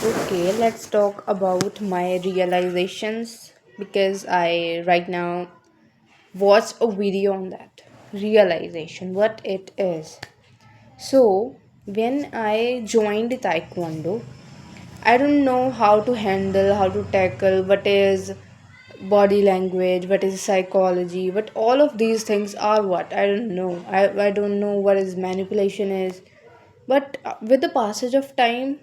Okay, let's talk about my realizations because I right now watched a video on that realization, what it is. So, when I joined Taekwondo, I don't know how to handle, how to tackle what is body language, what is psychology, but all of these things are what I don't know. I don't know what is manipulation is. But with the passage of time,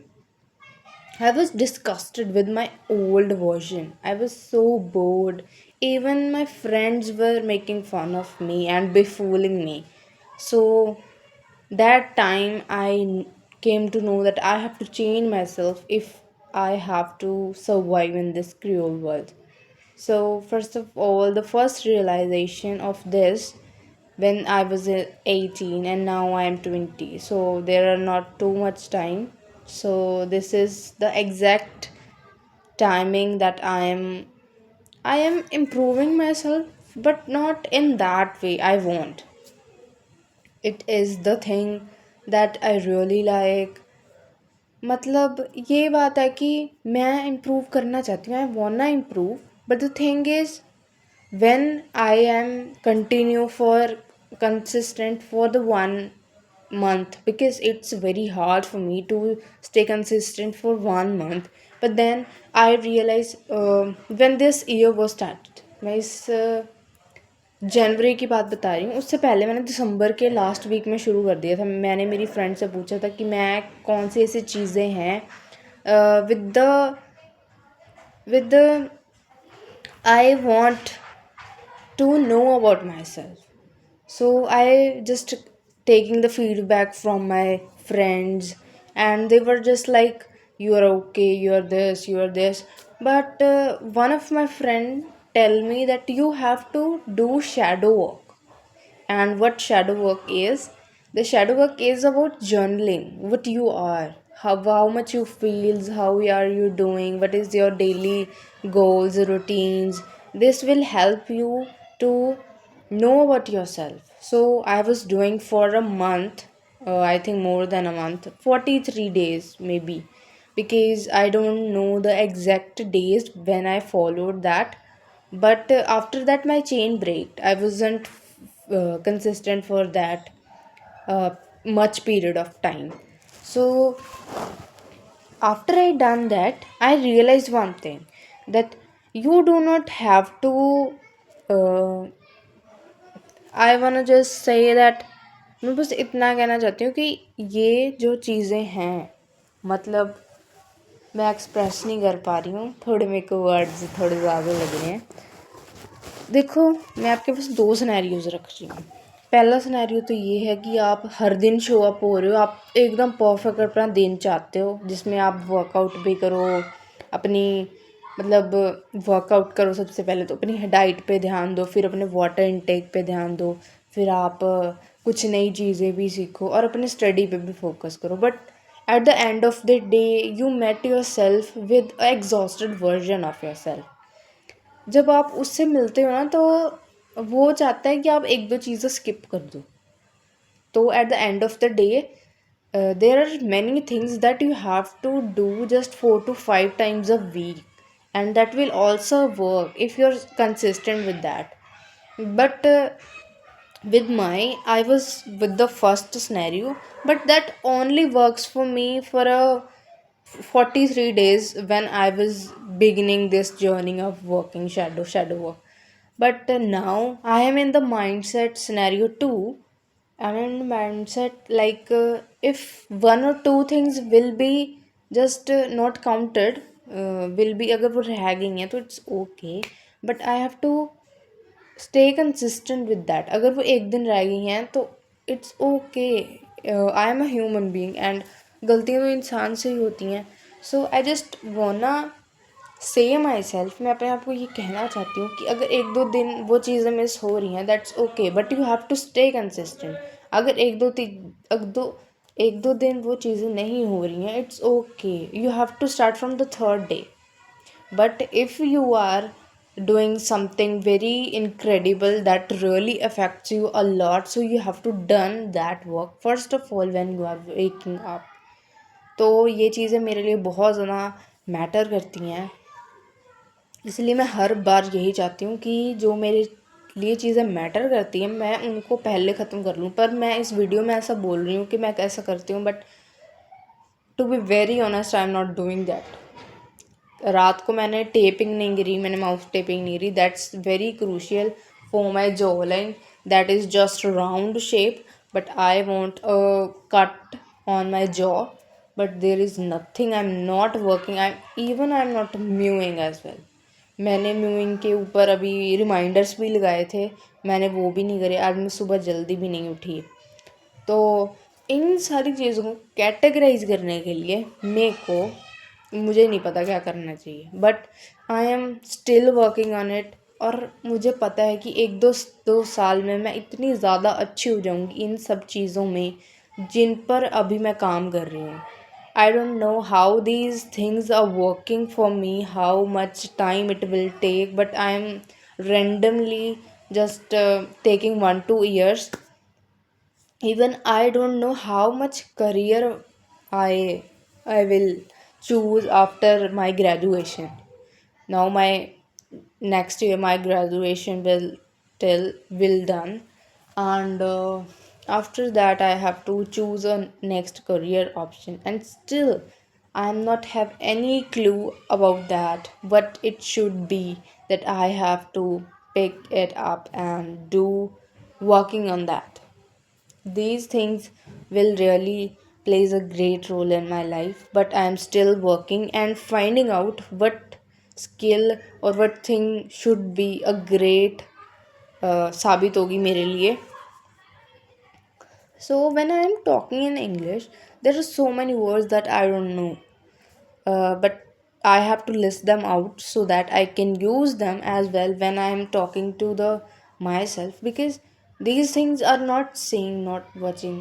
I was disgusted with my old version. I was so bored. Even my friends were making fun of me and befooling me. So that time came to know that I have to change myself if I have to survive in this cruel world. So first of all, the first realization of this when I was 18 and now I am 20. So there are not too much time. So this is the exact timing that I am improving myself, but not in that way I want. It is the thing that I really like. मतलब ये बात है कि मैं improve करना चाहती हूँ, आई wanna improve, but the thing is when I am continue for consistent for the 1 month, because it's very hard for me to stay consistent for 1 month. But then I realize when this year was started, मैं इस जनवरी की बात बता रही हूँ, उससे पहले मैंने दिसंबर के लास्ट वीक में शुरू कर दिया था. मैंने मेरी फ्रेंड से पूछा था कि मैं कौन सी ऐसी चीज़ें हैं with the with the I want to know about myself. So I just taking the feedback from my friends, and they were just like, "You are okay. You are this. You are this." But one of my friend tell me that you have to do shadow work. And what shadow work is? The shadow work is about journaling what you are, how much you feels, how are you doing, what is your daily goals, routines. This will help you to know about yourself. So I was doing for a month, I think more than a month, 43 days maybe, because I don't know the exact days when I followed that. But after that my chain break, I wasn't consistent for that uh, much period of time. So after I done that, I realized one thing, that you do not have to uh, I wanna just say that मैं बस इतना कहना चाहती हूँ कि ये जो चीज़ें हैं, मतलब मैं एक्सप्रेस नहीं कर पा रही हूँ, थोड़े मेरे को वर्ड्स थोड़े ज़्यादा लग रहे हैं. देखो, मैं आपके पास दो सिनेरियोज रख रही हूँ. पहला सिनेरियो तो ये है कि आप हर दिन शो अप हो रहे हो, आप एकदम परफेक्ट अपना दिन चाहते हो जिसमें आप वर्कआउट भी करो, अपनी मतलब वर्कआउट करो. सबसे पहले तो अपनी डाइट पे ध्यान दो, फिर अपने वाटर इनटेक पे ध्यान दो, फिर आप कुछ नई चीज़ें भी सीखो और अपने स्टडी पे भी फोकस करो. But at the end of the day you met yourself with exhausted version of yourself. जब आप उससे मिलते हो ना, तो वो चाहता है कि आप एक दो चीज़ें स्किप कर दो. तो at the end of the day there are many things that you have to do just 4 to 5 times a week, and that will also work if you're consistent with that. But with my I was with the first scenario, but that only works for me for a 43 days when I was beginning this journey of working shadow work. But now I am in the mindset scenario 2. I'm in the mindset like if one or two things will be just not counted, will be अगर वो रह गई हैं तो it's okay, but I have to stay consistent with that. अगर वो एक दिन रह गई हैं तो it's okay. I am a human being and गलतियाँ तो इंसान से ही होती हैं. सो आई जस्ट वाना से माई सेल्फ, मैं अपने आप को ये कहना चाहती हूँ कि अगर एक दो दिन वो चीज़ें मिस हो रही हैं that's okay, but you have to stay consistent. अगर एक दो दिन वो चीज़ें नहीं हो रही हैं, it's okay, you have to start from the third day. But if you are doing something very incredible that really affects you a lot, so you have to done that work first of all when you are waking up. तो ये चीज़ें मेरे लिए बहुत ज़्यादा matter करती हैं, इसलिए मैं हर बार यही चाहती हूँ कि जो मेरे लिए चीज़ें मैटर करती हैं मैं उनको पहले ख़त्म कर लूँ। पर मैं इस वीडियो में ऐसा बोल रही हूँ कि मैं कैसा करती हूँ, but to be very honest I am not doing that. रात को मैंने टेपिंग नहीं गिरी, मैंने माउथ टेपिंग नहीं करी। That's very crucial for my jaw line, that is just round shape, but I want cut on my jaw, but there is nothing, I am not working, I am not mewing as well. मैंने mewing के ऊपर अभी reminders भी लगाए थे, मैंने वो भी नहीं करे। आज मैं सुबह जल्दी भी नहीं उठी। तो इन सारी चीज़ों को कैटेगराइज करने के लिए मुझे नहीं पता क्या करना चाहिए, but I am still working on it. और मुझे पता है कि एक दो साल में मैं इतनी ज़्यादा अच्छी हो जाऊंगी इन सब चीज़ों में जिन पर अभी मैं काम कर रही हूँ। I don't know how these things are working for me, how much time it will take, but I am randomly just taking 1 2 years. Even I don't know how much career I will choose after my graduation. Now my next year my graduation will done, and after that I have to choose a next career option, and still I am not have any clue about that what it should be, that I have to pick it up and do working on that. These things will really plays a great role in my life, but I am still working and finding out what skill or what thing should be a great साबित होगी मेरे लिए. So when I am talking in English, there are so many words that I don't know, but I have to list them out so that I can use them as well when I am talking to the myself, because these things are not saying, not watching.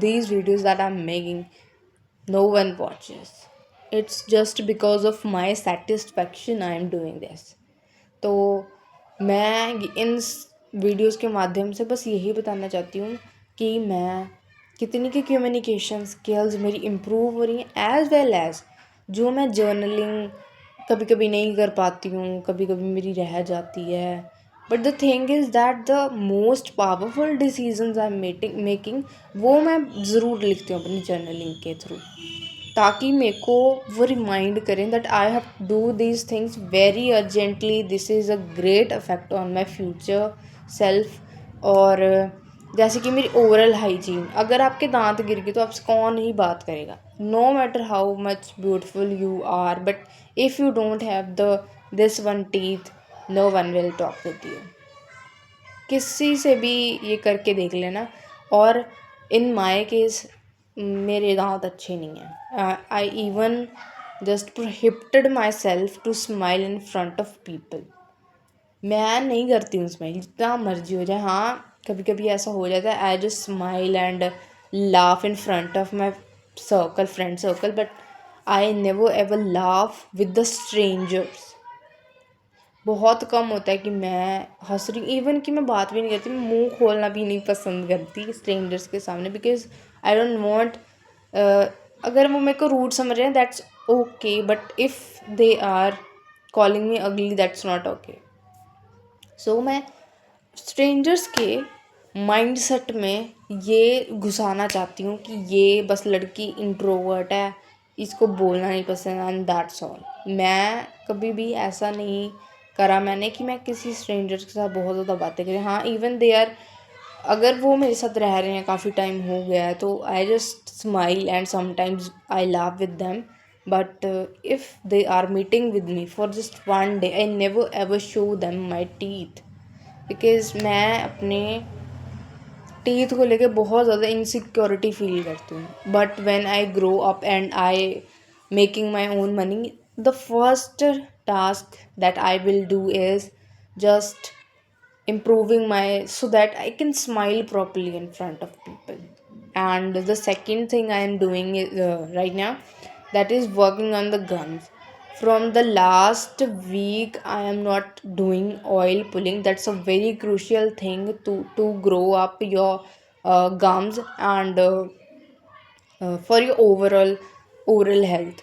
These videos that I'm making, no one watches. It's just because of my satisfaction I am doing this. तो मैं इन videos के माध्यम से बस यही बताना चाहती हूँ कि मैं कितनी की कम्युनिकेशन स्किल्स मेरी इम्प्रूव हो रही हैं, एज वेल एज जो मैं जर्नलिंग कभी कभी नहीं कर पाती हूँ, कभी कभी मेरी रह जाती है। But the thing is that the most powerful decisions I am making वो मैं ज़रूर लिखती हूँ अपनी जर्नलिंग के थ्रू, ताकि मेरे को वो रिमाइंड करें that I have to do these things very urgently, this is a great effect on my future self. और जैसे कि मेरी ओरल हाइजीन, अगर आपके दांत गिर गए तो आपसे कौन ही बात करेगा, no matter how much beautiful you are, but if you don't have the this one teeth, no one will talk with you. किसी से भी ये करके देख लेना। और इन माय केस मेरे दांत अच्छे नहीं हैं, I even just prohibited myself to smile in front of people. मैं नहीं करती हूँ स्माइल, जितना मर्जी हो जाए। हाँ, कभी कभी ऐसा हो जाता है आई just smile and laugh in front of my friend circle, but I never ever laugh with the strangers. बहुत कम होता है कि मैं हंस रही, इवन कि मैं बात भी नहीं करती, मैं मुंह खोलना भी नहीं पसंद करती स्ट्रेंजर्स के सामने, बिकॉज आई डोंट वांट, अगर वो मेरे को रूड समझ रहे हैं that's okay, but if they are calling me ugly that's not okay. सो मैं स्ट्रेंजर्स के माइंडसेट में ये घुसाना चाहती हूँ कि ये बस लड़की इंट्रोवर्ट है, इसको बोलना नहीं पसंद, एंड दैट्स ऑल। मैं कभी भी ऐसा नहीं करा मैंने कि मैं किसी स्ट्रेंजर्स के साथ बहुत ज़्यादा बातें करें। हाँ, इवन दे आर, अगर वो मेरे साथ रह रहे हैं काफ़ी टाइम हो गया है तो I just smile and sometimes I laugh with them, but if they are meeting with me for just one day I never ever show them my teeth, because मैं अपने टीथ को लेके बहुत ज़्यादा इनसिक्योरिटी फील करती हूँ। But when I grow up and I making my own money, the first task that I will do is just improving my, so that I can smile properly in front of people. And the second thing I am doing is, right now, that is working on the gums. From the last week I am not doing oil pulling. That's a very crucial thing to grow up your gums and for your overall oral health.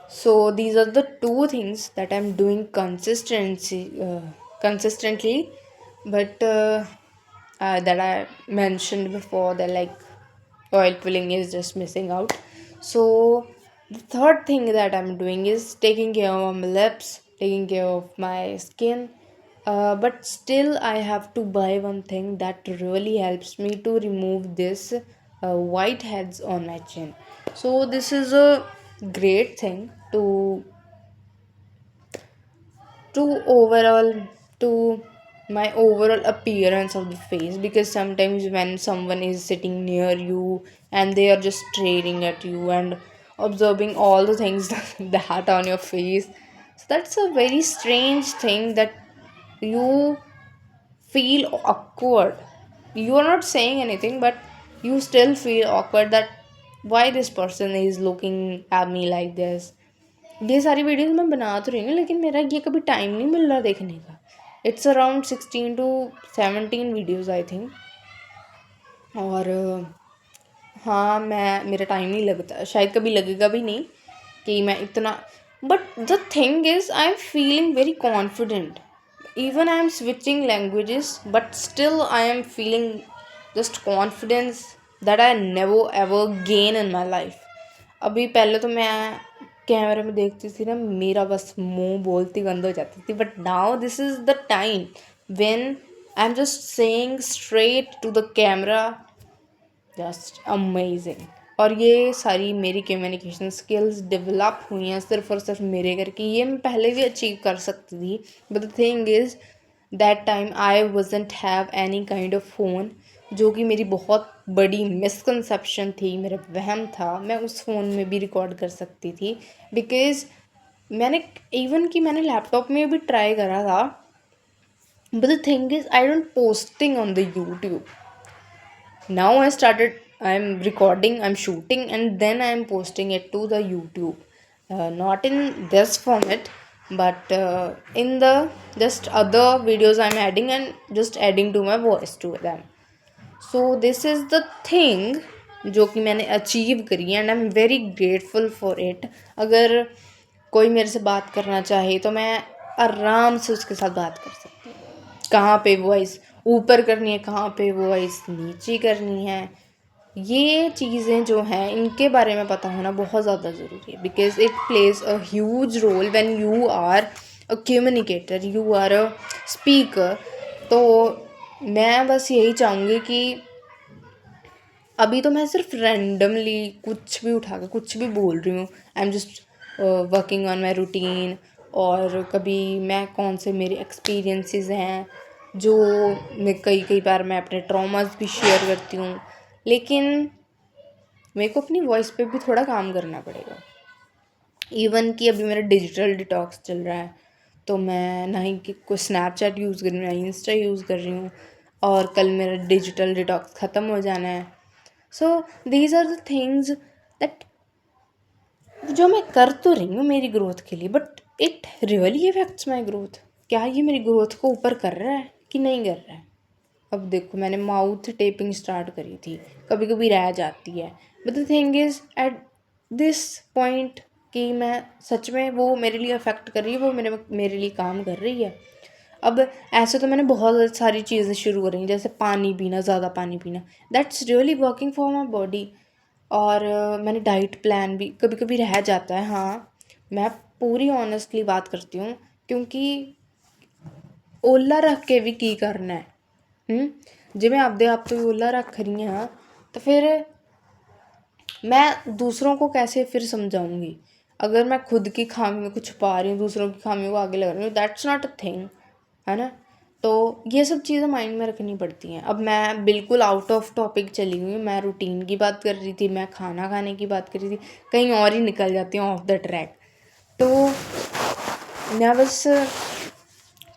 So these are the two things that I'm doing consistently, but that I mentioned before, that like oil pulling is just missing out. So the third thing that I'm doing is taking care of my lips, taking care of my skin. But still, I have to buy one thing that really helps me to remove this whiteheads on my chin. So this is a great thing to overall to my overall appearance of the face, because sometimes when someone is sitting near you and they are just staring at you and observing all the things that on your face, so that's a very strange thing that you feel awkward. You are not saying anything, but you still feel awkward that why this person is looking at me like this. ये सारी videos मैं बना तो रही हूँ, लेकिन मेरा ये कभी टाइम नहीं मिल रहा देखने का. It's around 16 to 17 videos I think. और हाँ, मेरा टाइम नहीं लगता, शायद कभी लगेगा भी नहीं कि मैं इतना. But the thing is I am feeling very confident. even I am switching languages, but still I am feeling just confidence that I never ever gain in my life. अभी पहले तो मैं कैमरे में देखती थी ना, मेरा बस मुंह बोलती बंद हो जाती थी, but now this is the time when I am just saying straight to the camera, just amazing. और ये सारी मेरी कम्युनिकेशन स्किल्स डेवलप हुई हैं सिर्फ और सिर्फ मेरे करके. ये मैं पहले भी अचीव कर सकती थी, but the thing is that time I wasn't have any kind of phone, जो कि मेरी बहुत बड़ी मिसकंसेप्शन थी, मेरा वहम था. मैं उस फ़ोन में भी रिकॉर्ड कर सकती थी, बिकॉज मैंने लैपटॉप में भी ट्राई करा था, but the thing is I don't posting on the YouTube. Now I'm recording, I'm shooting, and then I'm posting it to the YouTube. Not in this format, but in the just other videos I'm adding, and just adding to my voice to them. So this is the thing जो कि मैंने achieve करी है, and I am very grateful for it. अगर कोई मेरे से बात करना चाहे तो मैं आराम से उसके साथ बात कर सकती हूँ. कहाँ पे वॉइस ऊपर करनी है, कहाँ पे वॉइस नीचे करनी है, ये चीज़ें जो हैं इनके बारे में पता होना बहुत ज़्यादा ज़रूरी है, because it plays a huge role when you are a communicator, you are a speaker. तो मैं बस यही चाहूँगी कि अभी तो मैं सिर्फ रैंडमली कुछ भी उठा कर कुछ भी बोल रही हूँ. आई am just working on my routine. और कभी मैं कौन से मेरे एक्सपीरियंसेस हैं, जो मैं कई बार मैं अपने ट्रॉमास भी शेयर करती हूँ, लेकिन मेरे को अपनी वॉइस पे भी थोड़ा काम करना पड़ेगा. इवन कि अभी मेरा डिजिटल डिटॉक्स चल रहा है, तो मैं ना ही कि कोई स्नैपचैट यूज़ कर रही हूँ, ना इंस्टा यूज़ कर रही हूँ, और कल मेरा डिजिटल डिटॉक्स ख़त्म हो जाना है. So these are the things that जो मैं कर तो रही हूँ मेरी ग्रोथ के लिए, but it really affects my growth. क्या ये मेरी ग्रोथ को ऊपर कर रहा है कि नहीं कर रहा है? अब देखो, मैंने माउथ टेपिंग स्टार्ट करी थी, कभी कभी रह जाती है, but the thing is at this point कि मैं सच में वो मेरे लिए अफेक्ट कर रही है, वो मेरे लिए काम कर रही है. अब ऐसे तो मैंने बहुत सारी चीज़ें शुरू करी, जैसे पानी पीना, ज़्यादा पानी पीना, that's really working for my body. और मैंने डाइट प्लान भी कभी कभी रह जाता है. हाँ, मैं पूरी ऑनेस्टली बात करती हूँ, क्योंकि ओला रख के भी की करना है. जिमें आपदे आप तो ओला रख रही हाँ, तो फिर मैं दूसरों को कैसे फिर समझाऊंगी? अगर मैं खुद की खामियों को छुपा रही हूँ, दूसरों की खामियों को आगे लगा रही हूँ, दैट्स नॉट अ थिंग, है ना. तो ये सब चीज़ें माइंड में रखनी पड़ती हैं. अब मैं बिल्कुल आउट ऑफ टॉपिक चली हुई हूँ, मैं रूटीन की बात कर रही थी, मैं खाना खाने की बात कर रही थी, कहीं और ही निकल जाती हूँ ऑफ द ट्रैक. तो मैं बस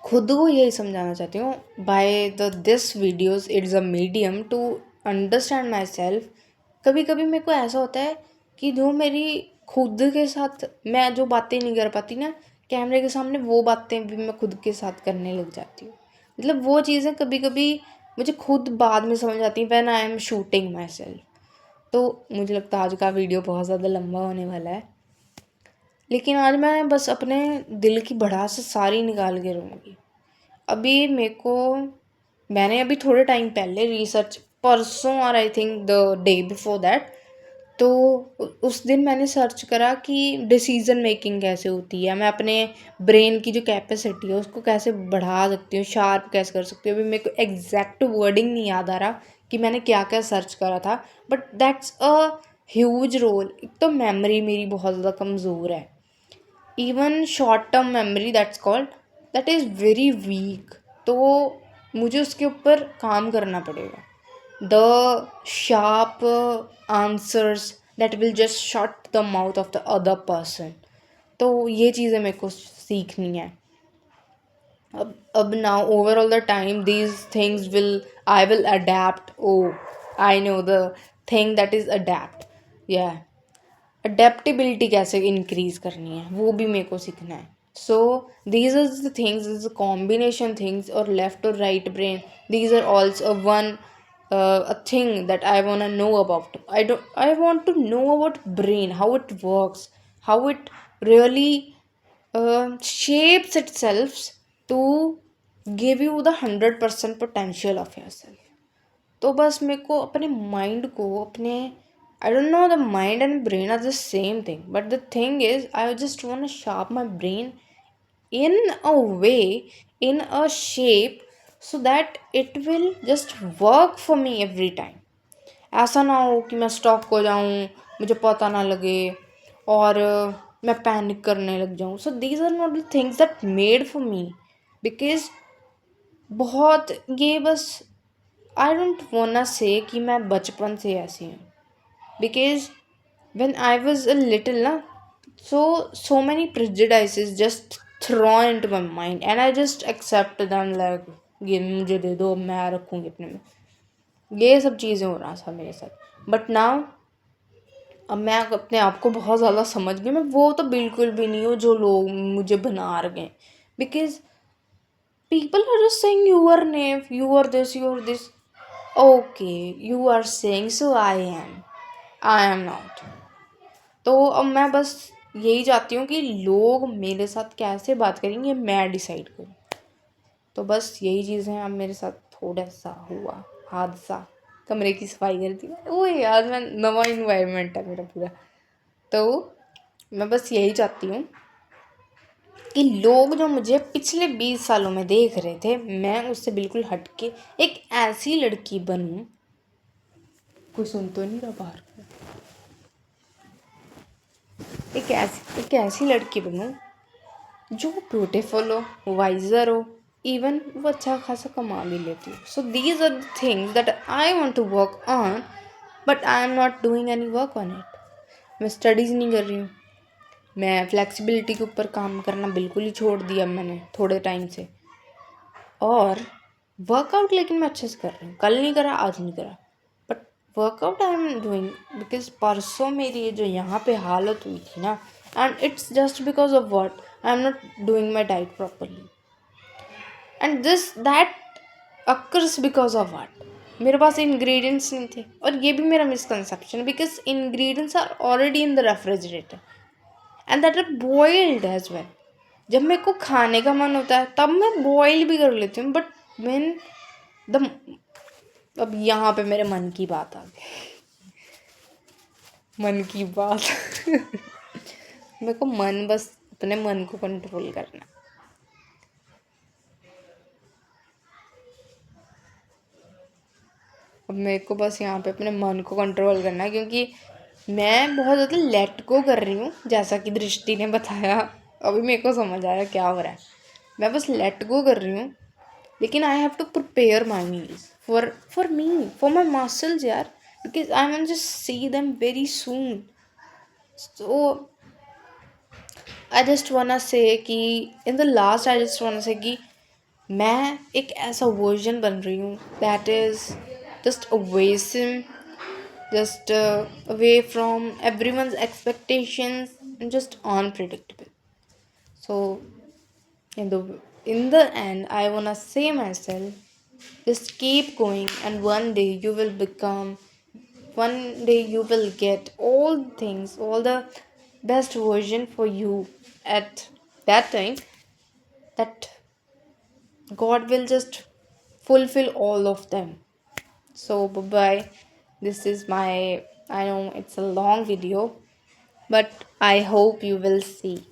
खुद को यही समझाना चाहती हूँ, by this videos it's a medium to understand myself. कभी कभी मेरे को ऐसा होता है कि जो मेरी खुद के साथ मैं जो बातें नहीं कर पाती ना कैमरे के सामने, वो बातें भी मैं खुद के साथ करने लग जाती हूँ. मतलब वो चीज़ें कभी कभी मुझे खुद बाद में समझ आती हैं, when I am shooting my self. तो मुझे लगता है आज का वीडियो बहुत ज़्यादा लंबा होने वाला है, लेकिन आज मैं बस अपने दिल की भड़ास सारी निकाल के रहूँगी। अभी मेरे को मैंने अभी थोड़े टाइम पहले रिसर्च, परसों और I think the day before that, तो उस दिन मैंने सर्च करा कि डिसीजन मेकिंग कैसे होती है, मैं अपने ब्रेन की जो कैपेसिटी है उसको कैसे बढ़ा सकती हूँ, शार्प कैसे कर सकती हूँ। अभी मेरे को एग्जैक्ट वर्डिंग नहीं याद आ रहा कि मैंने क्या क्या सर्च करा था, but that's a huge role. एक तो मेमोरी मेरी बहुत ज़्यादा कमज़ोर है, even short term memory that's called, that is very weak. तो मुझे उसके ऊपर काम करना पड़ेगा। The sharp answers that will just shut the mouth of the other person, तो ये चीज़ें मेरे को सीखनी है। अब now overall the time these things will, I will adapt. Oh, I know the thing that is adapt. Yeah, adaptability कैसे increase करनी है वो भी मेरे को सीखना है। So these are the things, is combination things, और लेफ्ट और right brain, these are also one a thing that I want to know about. I want to know about brain, how it works, how it really shapes itself to give you the 100% potential of yourself. तो बस मेरे को अपने mind को अपने, I don't know, the mind and brain are the same thing, but the thing is I just want to sharp my brain in a way, in a shape, so that it will just work for me every time. ऐसा ना हो कि मैं stock हो जाऊँ, मुझे पता ना लगे और मैं पैनिक करने लग जाऊँ। So these are not the things that made for me, because बहुत ये बस, आई डोंट वांट से कि मैं बचपन से ऐसी हूँ, because when I was a little ना, so many prejudices just thrown into my mind and I just accept them like ये मुझे दे दो, मैं रखूँगी अपने में। ये सब चीज़ें हो रहा था मेरे साथ, बट नाउ अब मैं अपने आप को बहुत ज़्यादा समझ गई। मैं वो तो बिल्कुल भी नहीं हूँ जो लोग मुझे बना रहे हैं, because people are just saying you are naive, you are this, you are this. Okay, you are saying, so I am not. तो अब मैं बस यही चाहती हूँ कि लोग मेरे साथ कैसे बात करेंगे मैं डिसाइड करूँ। तो बस यही चीज़ें अब मेरे साथ थोड़ा सा हुआ हादसा। कमरे की सफाई कर दी वो यार, मैं नवा इन्वायरमेंट है मेरा पूरा। तो मैं बस यही चाहती हूँ कि लोग जो मुझे पिछले 20 सालों में देख रहे थे, मैं उससे बिल्कुल हटके एक ऐसी लड़की बनूँ। कोई सुन तो नहीं रहा बाहर? एक ऐसी लड़की बनूँ जो ब्यूटीफुल हो, वाइजर हो, इवन वो अच्छा खासा कमा भी लेती हो। So these are the things that I want to work on, but I am not doing any work on it. मैं स्टडीज़ नहीं कर रही हूँ, मैं फ्लेक्सिबिलिटी के ऊपर काम करना बिल्कुल ही छोड़ दिया मैंने थोड़े टाइम से, और वर्कआउट लेकिन मैं अच्छे से कर रही हूँ। कल नहीं करा, आज नहीं करा, but workout I am doing, because परसों मेरी जो यहाँ पे हालत हुई थी ना, and it's just because of what, I am not doing my diet properly, and this that occurs because of what, मेरे पास इंग्रेडिएंट्स नहीं थे। और ये भी मेरा misconception, because ingredients are already in the refrigerator and that are boiled as well. जब मेरे को खाने का मन होता है तब मैं बॉईल भी कर लेती हूँ, बट व्हेन द, अब यहाँ पे मेरे मन की बात आ गई। मन की बात मेरे को बस अपने मन को कंट्रोल करना। अब मेरे को बस यहाँ पे अपने मन को कंट्रोल करना है, क्योंकि मैं बहुत ज़्यादा लेट गो कर रही हूँ, जैसा कि दृष्टि ने बताया। अभी मेरे को समझ आया क्या हो रहा है। मैं बस लेट गो कर रही हूँ, लेकिन I have to prepare my meals for me, for my muscles यार, because I want just see them very soon. So I just want say कि in the last I just want say कि मैं एक ऐसा version बन रही हूँ that is just awesome, just away from everyone's expectations and just unpredictable. So in the end, I wanna say myself, just keep going, and one day you will become one day you will get all things, all the best version for you at that time, that God will just fulfill all of them. So, bye bye. This is my, I know it's a long video, but I hope you will see.